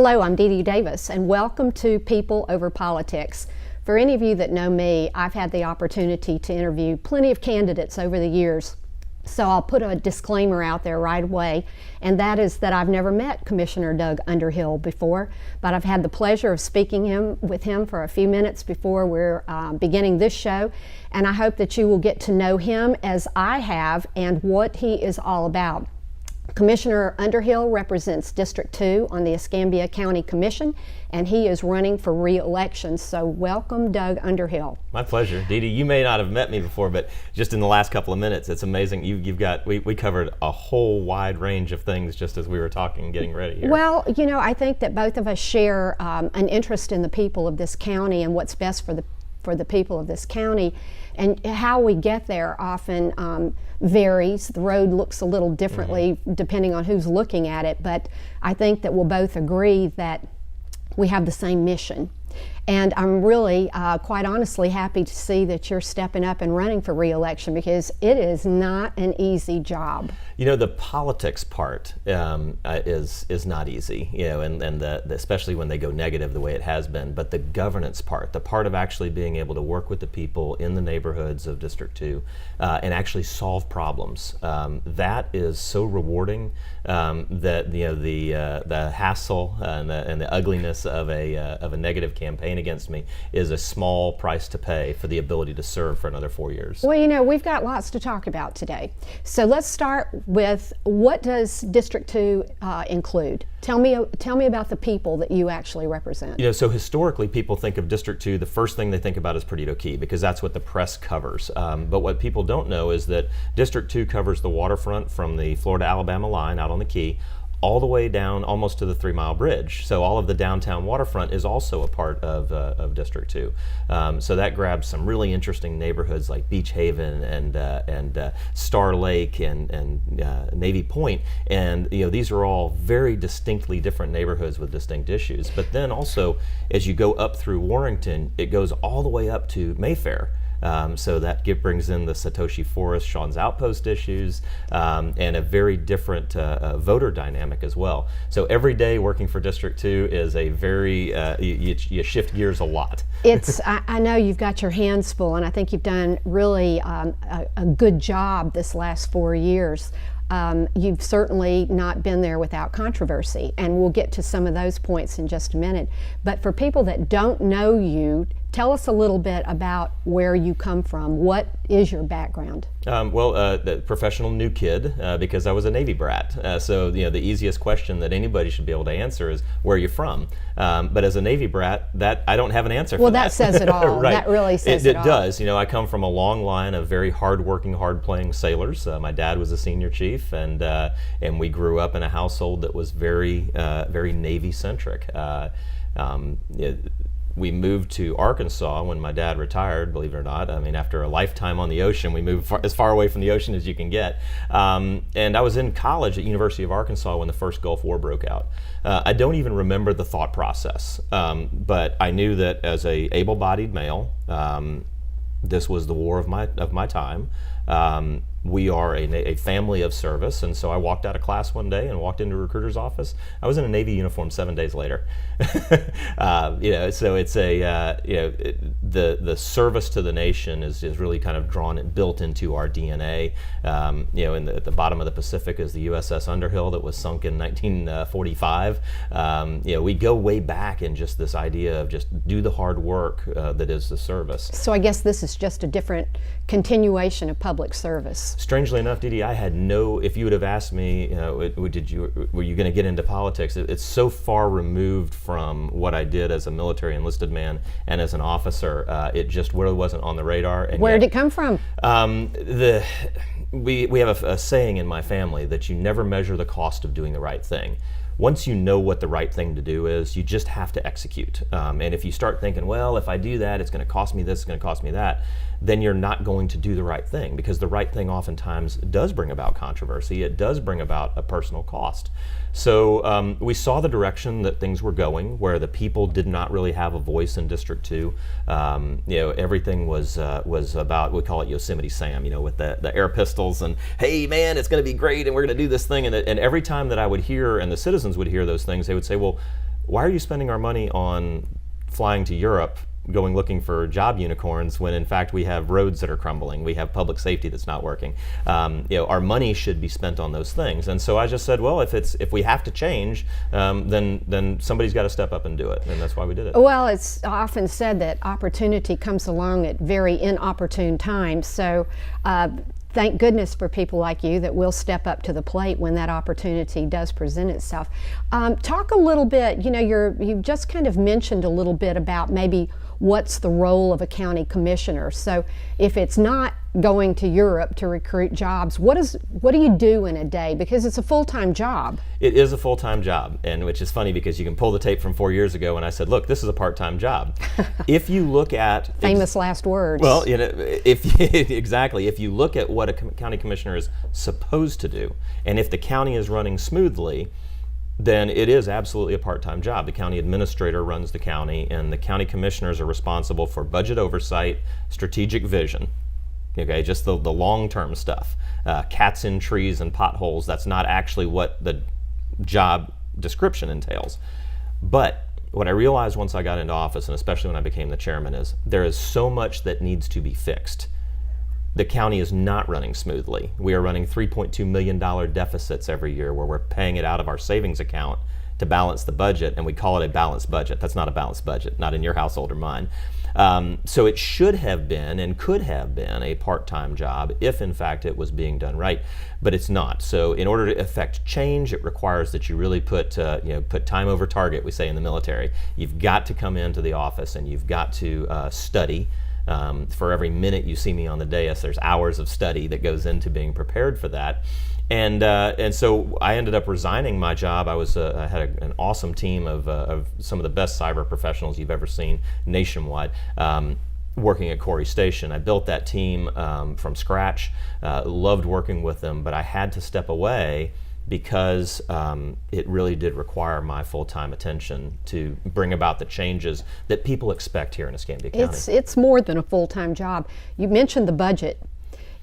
Hello, I'm Dee Dee Davis, and welcome to People Over Politics. For any of you that know me, I've had the opportunity to interview plenty of candidates over the years. So I'll put a disclaimer out there right away, and that is that I've never met Commissioner Doug Underhill before, but I've had the pleasure of speaking with him for a few minutes before we're beginning this show, and I hope that you will get to know him as I have and what he is all about. Commissioner Underhill represents District 2 on the Escambia County Commission, and he is running for re-election. So welcome, Doug Underhill. My pleasure. Dee Dee, you may not have met me before, but just in the last couple of minutes, it's amazing. We covered a whole wide range of things just as we were talking, getting ready here. Well, you know, I think that both of us share an interest in the people of this county and what's best for the people of this county, and how we get there often varies. The road looks a little differently depending on who's looking at it, but I think that we'll both agree that we have the same mission. And I'm really, quite honestly, happy to see that you're stepping up and running for re-election, because it is not an easy job. You know, the politics part is not easy, you know, and especially when they go negative the way it has been. But the governance part, the part of actually being able to work with the people in the neighborhoods of District 2 and actually solve problems, that is so rewarding that, you know, the hassle and the ugliness of a negative campaign against me is a small price to pay for the ability to serve for another 4 years. Well, you know, we've got lots to talk about today. So let's start with, what does District 2 include? Tell me about the people that you actually represent. You know, so historically people think of District 2, the first thing they think about is Perdido Key, because that's what the press covers. But what people don't know is that District 2 covers the waterfront from the Florida-Alabama line out on the Key all the way down almost to the 3 Mile Bridge. So all of the downtown waterfront is also a part of District 2. So that grabs some really interesting neighborhoods like Beach Haven and Star Lake and Navy Point. And, you know, these are all very distinctly different neighborhoods with distinct issues. But then also, as you go up through Warrington, it goes all the way up to Mayfair. So that brings in the Satoshi Forest, Sean's Outpost issues, and a very different voter dynamic as well. So every day working for District 2 is a very, you shift gears a lot. I know you've got your hands full, and I think you've done really a good job this last 4 years. You've certainly not been there without controversy, and we'll get to some of those points in just a minute. But for people that don't know you, tell us a little bit about where you come from. What is your background? The professional new kid, because I was a Navy brat. So, you know, the easiest question that anybody should be able to answer is, where are you from? But as a Navy brat, that I don't have an answer for that. Well, that says it all. Right. That really says it all. It does. You know, I come from a long line of very hard-working, hard-playing sailors. My dad was a senior chief, and we grew up in a household that was very, very Navy-centric. We moved to Arkansas when my dad retired, believe it or not. I mean, after a lifetime on the ocean, we moved as far away from the ocean as you can get. And I was in college at University of Arkansas when the first Gulf War broke out. I don't even remember the thought process, but I knew that as a able-bodied male, this was the war of my time. We are a family of service, and so I walked out of class one day and walked into a recruiter's office. I was in a Navy uniform 7 days later. You know, so it's the service to the nation is really kind of built into our DNA. You know, at the bottom of the Pacific is the USS Underhill that was sunk in 1945. You know, we go way back in just this idea of just do the hard work that is the service. So I guess this is just a different continuation of public service. Strangely enough, Dee Dee, I had if you would have asked me, you know, were you going to get into politics? It's so far removed from what I did as a military enlisted man and as an officer. It just really wasn't on the radar. And where did it come from? We have a saying in my family that you never measure the cost of doing the right thing. Once you know what the right thing to do is, you just have to execute. And if you start thinking, well, if I do that, it's going to cost me this, it's going to cost me that, then you're not going to do the right thing, because the right thing oftentimes does bring about controversy. It does bring about a personal cost. So we saw the direction that things were going, where the people did not really have a voice in District 2. You know, everything was about, we call it Yosemite Sam, you know, with the air pistols and, hey man, it's going to be great and we're going to do this thing. And every time that I would hear, and the citizens would hear those things, they would say, well, why are you spending our money on flying to Europe, going looking for job unicorns, when in fact we have roads that are crumbling, we have public safety that's not working? Our money should be spent on those things. And so I just said, well, if we have to change, then somebody's got to step up and do it, and that's why we did it. Well, it's often said that opportunity comes along at very inopportune times. So thank goodness for people like you that will step up to the plate when that opportunity does present itself. Talk a little bit, you've just kind of mentioned a little bit about maybe what's the role of a county commissioner. So if it's not going to Europe to recruit jobs, what do you do in a day? Because it's a full-time job. It is a full-time job, and which is funny because you can pull the tape from 4 years ago when I said, look, this is a part-time job. If you look at famous last words. Well, exactly. If you look at what a county commissioner is supposed to do, and if the county is running smoothly, then it is absolutely a part-time job. The county administrator runs the county, and the county commissioners are responsible for budget oversight, strategic vision, okay, just the long-term stuff. Cats in trees and potholes, that's not actually what the job description entails. But what I realized once I got into office, and especially when I became the chairman, is there is so much that needs to be fixed. The county is not running smoothly. We are running $3.2 million deficits every year, where we're paying it out of our savings account to balance the budget, and we call it a balanced budget. That's not a balanced budget, not in your household or mine. So it should have been and could have been a part-time job if in fact it was being done right, but it's not. So in order to effect change, it requires that you really put time over target, we say in the military. You've got to come into the office and you've got to study. For every minute you see me on the dais, there's hours of study that goes into being prepared for that. And so I ended up resigning my job. I had an awesome team of some of the best cyber professionals you've ever seen nationwide, working at Corey Station. I built that team from scratch, loved working with them, but I had to step away because it really did require my full-time attention to bring about the changes that people expect here in Escambia County. It's more than a full-time job. You mentioned the budget,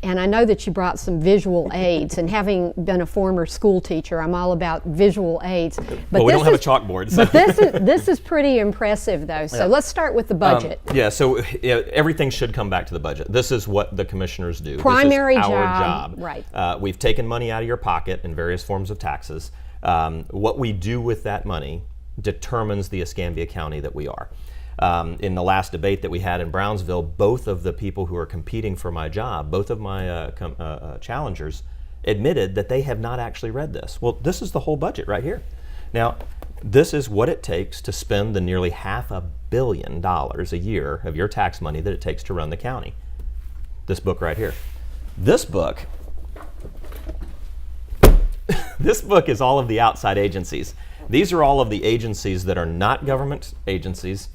and I know that you brought some visual aids, and having been a former school teacher, I'm all about visual aids. But we don't have a chalkboard. So. But this is pretty impressive, though. So let's start with the budget. So everything should come back to the budget. This is what the commissioners do. Primary this is our job. job. Right. We've taken money out of your pocket in various forms of taxes. What we do with that money determines the Escambia County that we are. In the last debate that we had in Brownsville, both of the people who are competing for my job, both of my challengers, admitted that they have not actually read this. Well, this is the whole budget right here. Now, this is what it takes to spend the nearly $500 million a year of your tax money that it takes to run the county. This book right here. This book is all of the outside agencies. These are all of the agencies that are not government agencies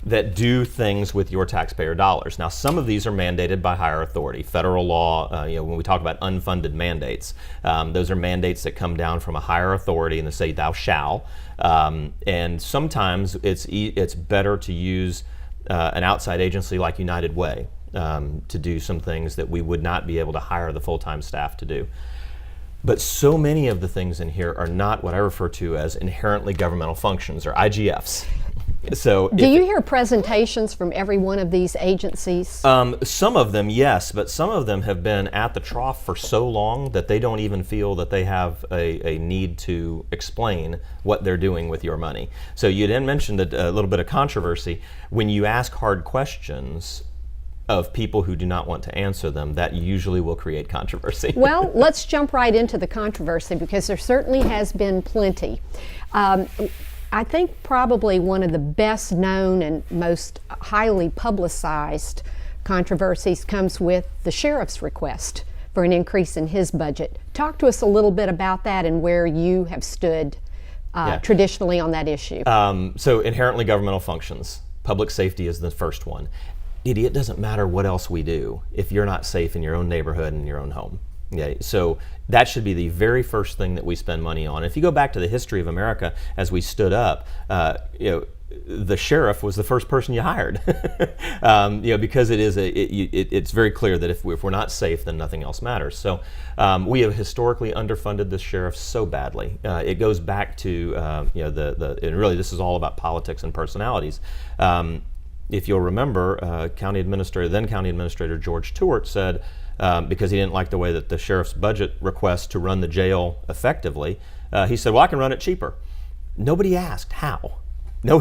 that do things with your taxpayer dollars. Now, some of these are mandated by higher authority. Federal law, when we talk about unfunded mandates, those are mandates that come down from a higher authority and they say, thou shall. And sometimes it's better to use an outside agency like United Way to do some things that we would not be able to hire the full-time staff to do. But so many of the things in here are not what I refer to as inherently governmental functions, or IGFs. So do you hear presentations from every one of these agencies? Some of them, yes, but some of them have been at the trough for so long that they don't even feel that they have a need to explain what they're doing with your money. So you then mentioned a little bit of controversy. When you ask hard questions of people who do not want to answer them, that usually will create controversy. Well, let's jump right into the controversy, because there certainly has been plenty. I think probably one of the best known and most highly publicized controversies comes with the sheriff's request for an increase in his budget. Talk to us a little bit about that and where you have stood traditionally on that issue. So inherently governmental functions. Public safety is the first one. It doesn't matter what else we do if you're not safe in your own neighborhood and your own home. Okay, so that should be the very first thing that we spend money on. If you go back to the history of America as we stood up, the sheriff was the first person you hired. Because it's very clear that if we're not safe, then nothing else matters. So we have historically underfunded the sheriff so badly. It goes back to and really this is all about politics and personalities. If you'll remember, then County Administrator George Tewart said, because he didn't like the way that the sheriff's budget request to run the jail effectively, he said, well, I can run it cheaper. Nobody asked how.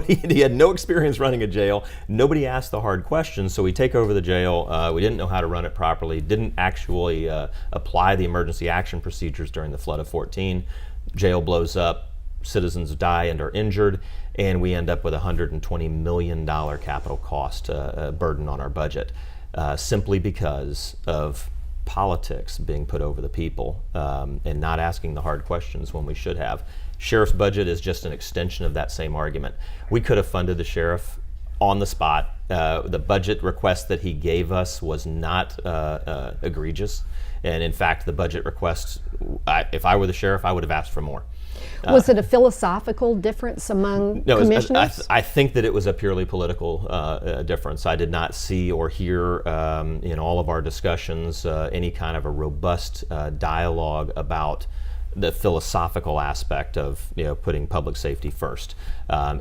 He had no experience running a jail. Nobody asked the hard questions, so we take over the jail. We didn't know how to run it properly, didn't actually apply the emergency action procedures during the flood of 14. Jail blows up, citizens die and are injured, and we end up with a $120 million capital cost burden on our budget, simply because of politics being put over the people and not asking the hard questions when we should have. Sheriff's budget is just an extension of that same argument. We could have funded the sheriff on the spot. The budget request that he gave us was not egregious. And in fact, the budget request, if I were the sheriff, I would have asked for more. Was it a philosophical difference among commissioners? I think that it was a purely political difference. I did not see or hear in all of our discussions any kind of a robust dialogue about the philosophical aspect of putting public safety first.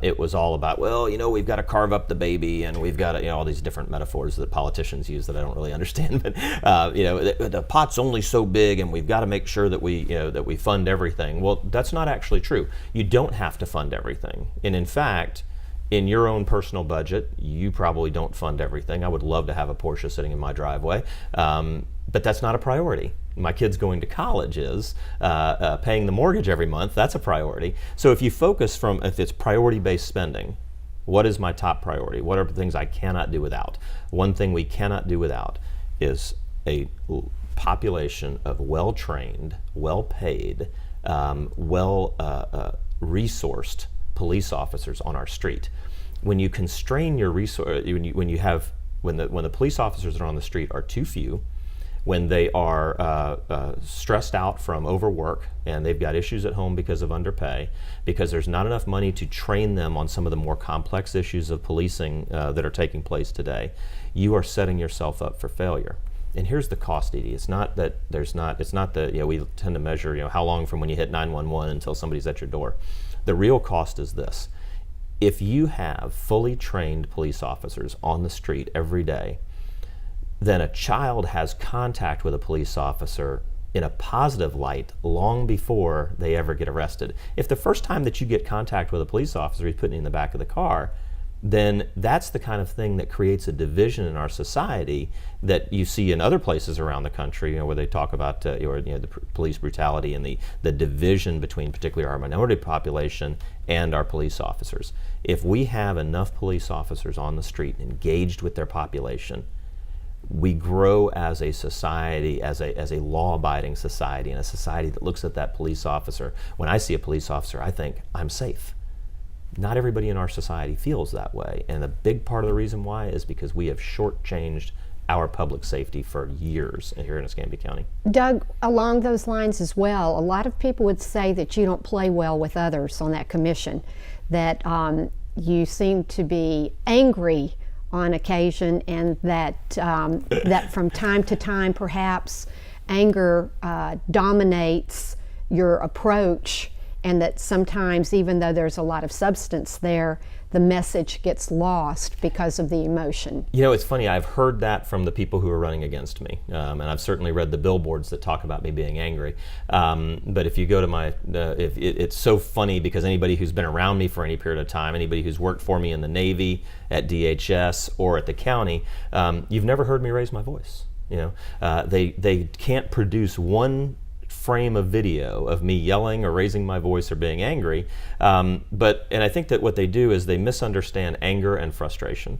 It was all about, we've got to carve up the baby, and we've got to, all these different metaphors that politicians use that I don't really understand. But the pot's only so big, and we've got to make sure that we fund everything. Well, that's not actually true. You don't have to fund everything, and in fact, in your own personal budget, you probably don't fund everything. I would love to have a Porsche sitting in my driveway, but that's not a priority. My kid's going to college is, paying the mortgage every month, that's a priority. So if you focus if it's priority-based spending, what is my top priority? What are the things I cannot do without? One thing we cannot do without is a population of well-trained, well-paid, well-resourced police officers on our street. When you constrain your resource, when the police officers that are on the street are too few, when they are stressed out from overwork and they've got issues at home because of underpay, because there's not enough money to train them on some of the more complex issues of policing that are taking place today, you are setting yourself up for failure. And here's the cost, Edie. It's not that we tend to measure, how long from when you hit 911 until somebody's at your door. The real cost is this. If you have fully trained police officers on the street every day, then a child has contact with a police officer in a positive light long before they ever get arrested. If the first time that you get contact with a police officer, he's putting you in the back of the car, then that's the kind of thing that creates a division in our society that you see in other places around the country, where they talk about the police brutality and the division between particularly our minority population and our police officers. If we have enough police officers on the street engaged with their population, we grow as a society, as a law-abiding society, and a society that looks at that police officer. When I see a police officer, I think, I'm safe. Not everybody in our society feels that way, and a big part of the reason why is because we have shortchanged our public safety for years here in Escambia County. Doug, along those lines as well, a lot of people would say that you don't play well with others on that commission, that you seem to be angry on occasion, and that that from time to time perhaps anger dominates your approach, and that sometimes, even though there's a lot of substance there, the message gets lost because of the emotion. It's funny, I've heard that from the people who are running against me, and I've certainly read the billboards that talk about me being angry. But if you go to it's so funny, because anybody who's been around me for any period of time, anybody who's worked for me in the Navy, at DHS, or at the county, you've never heard me raise my voice. They can't produce one frame of video of me yelling or raising my voice or being angry, and I think that what they do is they misunderstand anger and frustration.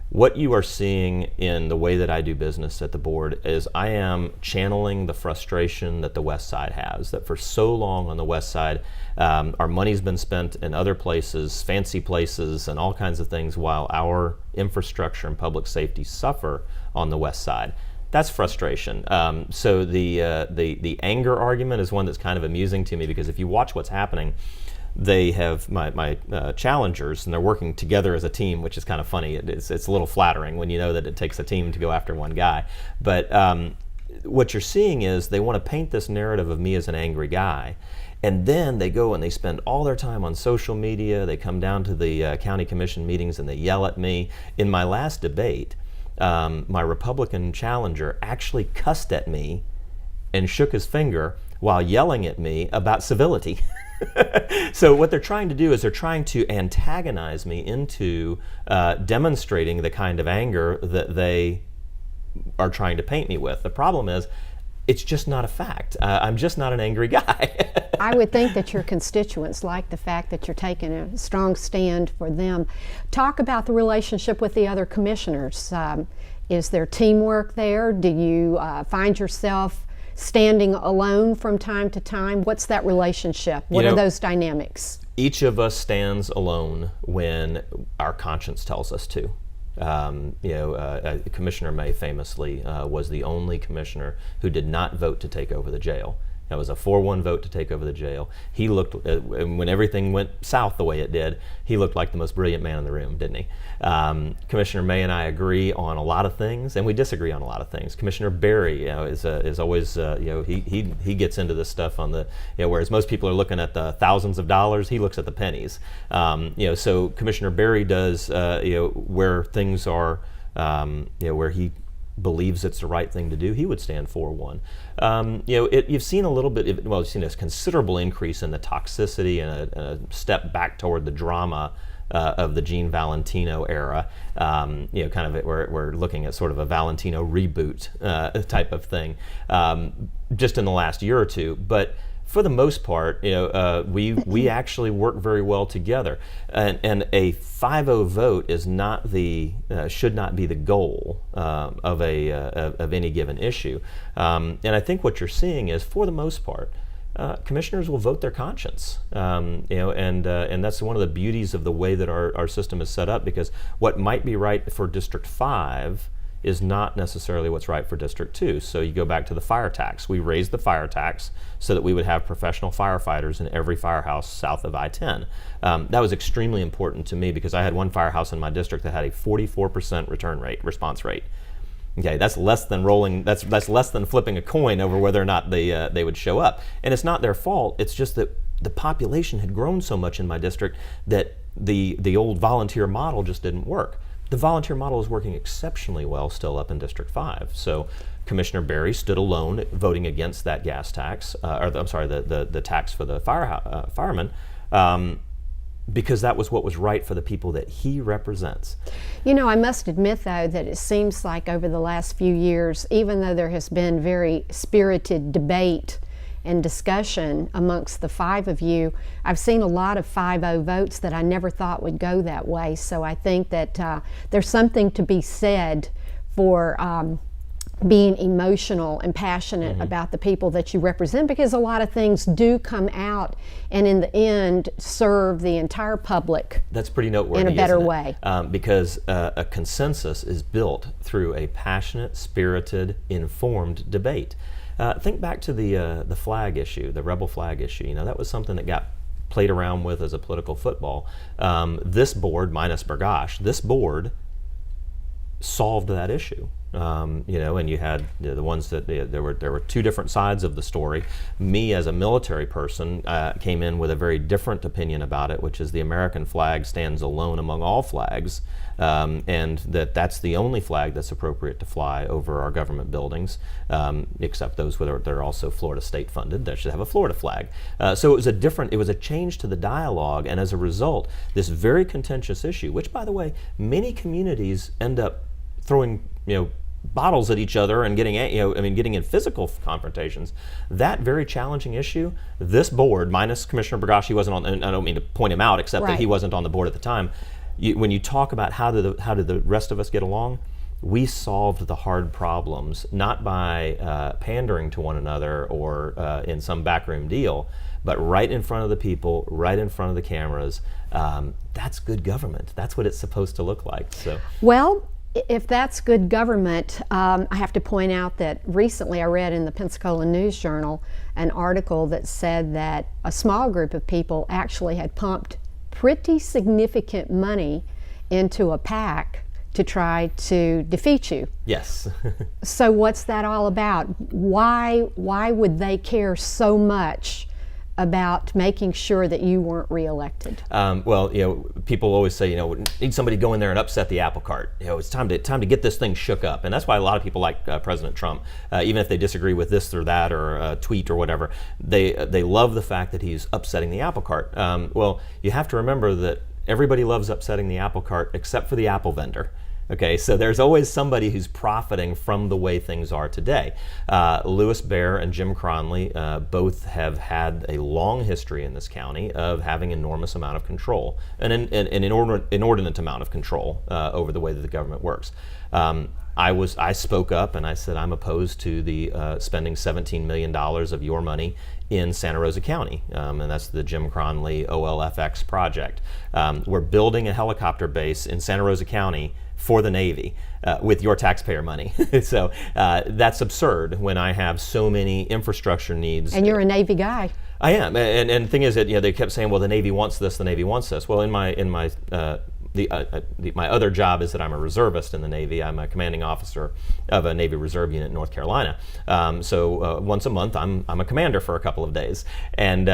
What you are seeing in the way that I do business at the board is I am channeling the frustration that the West Side has, that for so long on the West Side, our money's been spent in other places, fancy places, and all kinds of things, while our infrastructure and public safety suffer on the West Side. That's frustration. So the anger argument is one that's kind of amusing to me, because if you watch what's happening, they have my challengers, and they're working together as a team, which is kind of funny. It's a little flattering when you know that it takes a team to go after one guy. But what you're seeing is they want to paint this narrative of me as an angry guy. And then they go and they spend all their time on social media. They come down to the county commission meetings and they yell at me. In my last debate, my Republican challenger actually cussed at me and shook his finger while yelling at me about civility. So what they're trying to do is they're trying to antagonize me into demonstrating the kind of anger that they are trying to paint me with. The problem is, it's just not a fact. I'm just not an angry guy. I would think that your constituents like the fact that you're taking a strong stand for them. Talk about the relationship with the other commissioners. Is there teamwork there? Do you find yourself standing alone from time to time? What's that relationship? What are those dynamics? Each of us stands alone when our conscience tells us to. Commissioner May famously was the only commissioner who did not vote to take over the jail. That was a 4-1 vote to take over the jail. He looked, when everything went south the way it did, he looked like the most brilliant man in the room, didn't he? Commissioner May and I agree on a lot of things, and we disagree on a lot of things. Commissioner Berry, is always, he gets into this stuff on the, whereas most people are looking at the thousands of dollars, he looks at the pennies. So Commissioner Berry does, where things are, where he believes it's the right thing to do, he would stand for one. You've seen a little bit, you've seen a considerable increase in the toxicity and a step back toward the drama of the Gene Valentino era. We're looking at sort of a Valentino reboot type of thing just in the last year or two. But for the most part, we actually work very well together, and a 5-0 vote is not should not be the goal of any given issue. And I think what you're seeing is, for the most part, commissioners will vote their conscience, and that's one of the beauties of the way that our system is set up, because what might be right for District 5 is not necessarily what's right for District 2. So you go back to the fire tax. We raised the fire tax so that we would have professional firefighters in every firehouse south of I-10. That was extremely important to me, because I had one firehouse in my district that had a 44% response rate. Okay, that's less than that's less than flipping a coin over whether or not they would show up. And it's not their fault. It's just that the population had grown so much in my district that the old volunteer model just didn't work. The volunteer model is working exceptionally well still up in District 5. So Commissioner Berry stood alone voting against that gas tax, the tax for the firemen, because that was what was right for the people that he represents. I must admit, though, that it seems like over the last few years, even though there has been very spirited debate and discussion amongst the 5 of you, I've seen a lot of 5-0 votes that I never thought would go that way. So I think that there's something to be said for being emotional and passionate about the people that you represent, because a lot of things do come out and in the end serve the entire public. That's pretty noteworthy, in a better way. Because a consensus is built through a passionate, spirited, informed debate. Think back to the flag issue, the rebel flag issue. That was something that got played around with as a political football. This board, minus Burgash, this board solved that issue. And you had the ones that there were 2 different sides of the story. Me, as a military person, came in with a very different opinion about it, which is the American flag stands alone among all flags, and that's the only flag that's appropriate to fly over our government buildings, except those that are also Florida state funded. That should have a Florida flag. So it was a change to the dialogue, and as a result, this very contentious issue, which, by the way, many communities end up throwing bottles at each other and getting in physical confrontations. That very challenging issue, this board, minus Commissioner Burgash, he wasn't on, and I don't mean to point him out, except that he wasn't on the board at the time. When you talk about how did the rest of us get along, we solved the hard problems, not by pandering to one another or in some backroom deal, but right in front of the people, right in front of the cameras. That's good government. That's what it's supposed to look like. So. Well, if that's good government, I have to point out that recently I read in the Pensacola News Journal an article that said that a small group of people actually had pumped pretty significant money into a PAC to try to defeat you. Yes. So what's that all about? Why would they care so much about making sure that you weren't reelected? Well, people always say, need somebody to go in there and upset the apple cart. It's time to get this thing shook up, and that's why a lot of people like President Trump, even if they disagree with this or that or a tweet or whatever, they love the fact that he's upsetting the apple cart. Well, you have to remember that everybody loves upsetting the apple cart except for the apple vendor. Okay, so there's always somebody who's profiting from the way things are today. Louis Bear and Jim Cronley both have had a long history in this county of having enormous amount of control, an inordinate amount of control over the way that the government works. I spoke up and I said I'm opposed to the spending $17 million of your money in Santa Rosa County, and that's the Jim Cronley OLFX project. We're building a helicopter base in Santa Rosa County for the Navy with your taxpayer money. So that's absurd when I have so many infrastructure needs. And you're a Navy guy. I am, and the thing is that they kept saying, well, the Navy wants this, the Navy wants this. Well, my other job is that I'm a reservist in the Navy. I'm a commanding officer of a Navy Reserve unit in North Carolina. So once a month, I'm a commander for a couple of days, and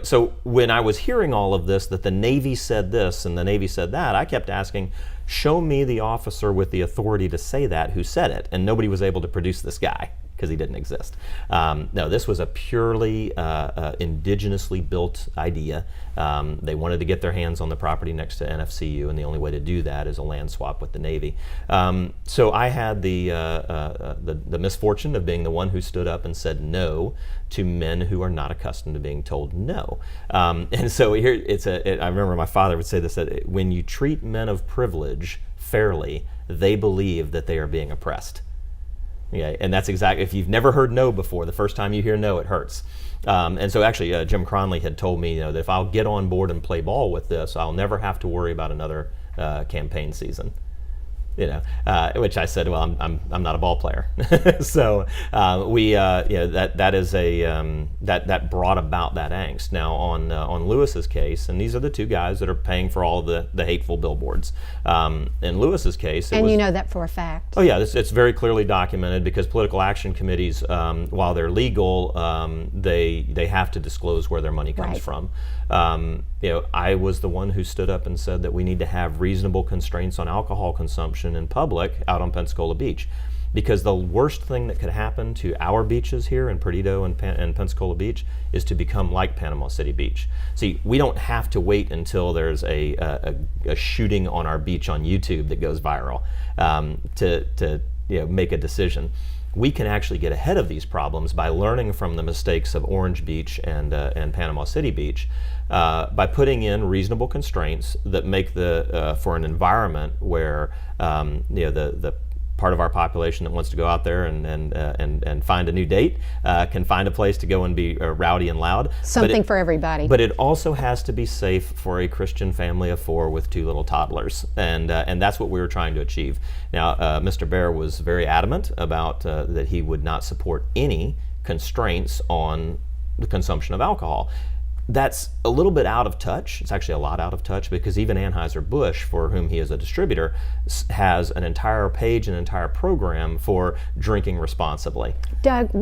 so when I was hearing all of this, that the Navy said this and the Navy said that, I kept asking, show me the officer with the authority to say that who said it, and nobody was able to produce this guy because he didn't exist. No, this was a purely indigenously built idea. They wanted to get their hands on the property next to NFCU, and the only way to do that is a land swap with the Navy. So I had the misfortune of being the one who stood up and said no to men who are not accustomed to being told no. And so here I remember my father would say this, that when you treat men of privilege fairly, they believe that they are being oppressed. Yeah, and that's exactly, if you've never heard no before, the first time you hear no, it hurts. And so actually, Jim Cronley had told me that if I'll get on board and play ball with this, I'll never have to worry about another campaign season. Which I said, well, I'm not a ball player. So that brought about that angst. Now on Lewis's case, and these are the two guys that are paying for all of the hateful billboards. In Lewis's case, you know that for a fact. Oh yeah, it's very clearly documented because political action committees, while they're legal, they have to disclose where their money comes from. I was the one who stood up and said that we need to have reasonable constraints on alcohol consumption in public out on Pensacola Beach, because the worst thing that could happen to our beaches here in Perdido and Pensacola Beach is to become like Panama City Beach. See, we don't have to wait until there's a shooting on our beach on YouTube that goes viral to make a decision. We can actually get ahead of these problems by learning from the mistakes of Orange Beach and Panama City Beach by putting in reasonable constraints that make for an environment where the part of our population that wants to go out there and find a new date can find a place to go and be rowdy and loud. Something for everybody. But it also has to be safe for a Christian family of 4 with 2 little toddlers, and that's what we were trying to achieve. Now, Mr. Bear was very adamant about that he would not support any constraints on the consumption of alcohol. That's a little bit out of touch. It's actually a lot out of touch, because even Anheuser-Busch, for whom he is a distributor, has an entire page, an entire program for drinking responsibly. Doug,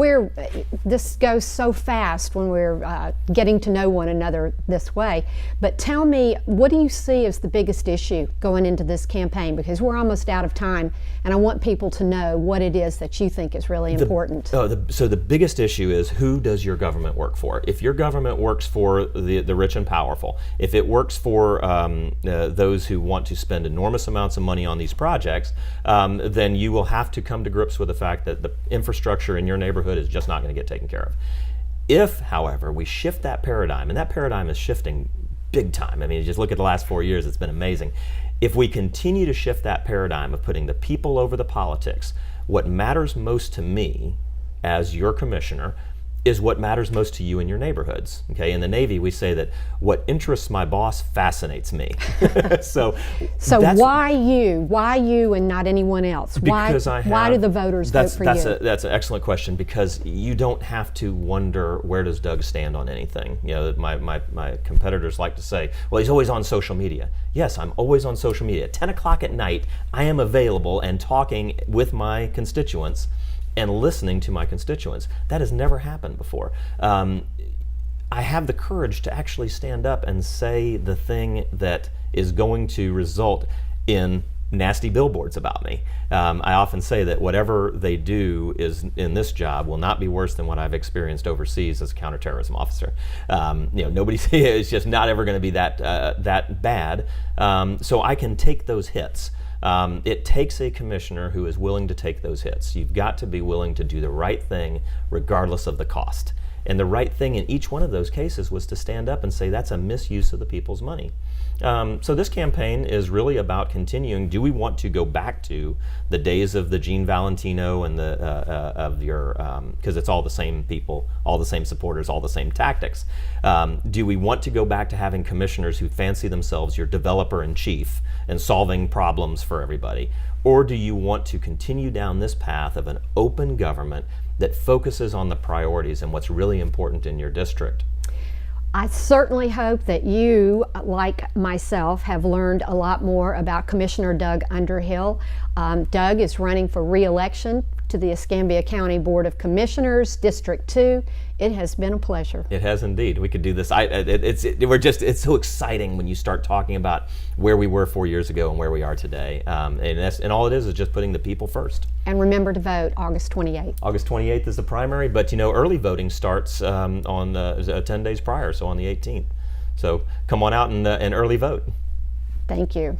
this goes so fast when we're getting to know one another this way, but tell me, what do you see as the biggest issue going into this campaign? Because we're almost out of time, and I want people to know what it is that you think is really important. So the biggest issue is, who does your government work for? If your government works for the rich and powerful, if it works for those who want to spend enormous amounts of money on these projects, then you will have to come to grips with the fact that the infrastructure in your neighborhood is just not going to get taken care of. If, however, we shift that paradigm, and that paradigm is shifting big time. I mean, just look at the last 4 years, it's been amazing. If we continue to shift that paradigm of putting the people over the politics, what matters most to me as your commissioner is what matters most to you in your neighborhoods. Okay, in the Navy, we say that what interests my boss fascinates me. so why you? Why you and not anyone else? Because why do the voters vote for you? That's an excellent question, because you don't have to wonder where does Doug stand on anything. You know, my competitors like to say, well, he's always on social media. Yes, I'm always on social media. At 10 o'clock at night, I am available and talking with my constituents and listening to my constituents. That has never happened before. I have the courage to actually stand up and say the thing that is going to result in nasty billboards about me. I often say that whatever they do is in this job will not be worse than what I've experienced overseas as a counterterrorism officer. It's just not ever going to be that bad. So I can take those hits. It takes a commissioner who is willing to take those hits. You've got to be willing to do the right thing regardless of the cost. And the right thing in each one of those cases was to stand up and say that's a misuse of the people's money. So this campaign is really about continuing. Do we want to go back to the days of the Gene Valentino and because it's all the same people, all the same supporters, all the same tactics. Do we want to go back to having commissioners who fancy themselves your developer in chief and solving problems for everybody? Or do you want to continue down this path of an open government that focuses on the priorities and what's really important in your district? I certainly hope that you, like myself, have learned a lot more about Commissioner Doug Underhill. Doug is running for re-election to the Escambia County Board of Commissioners, District 2. It has been a pleasure. It has indeed. We could do this. It's so exciting when you start talking about where we were 4 years ago and where we are today. And all it is just putting the people first. And remember to vote August 28th. August 28th is the primary, but early voting starts on 10 days prior, so on the 18th. So come on out and early vote. Thank you.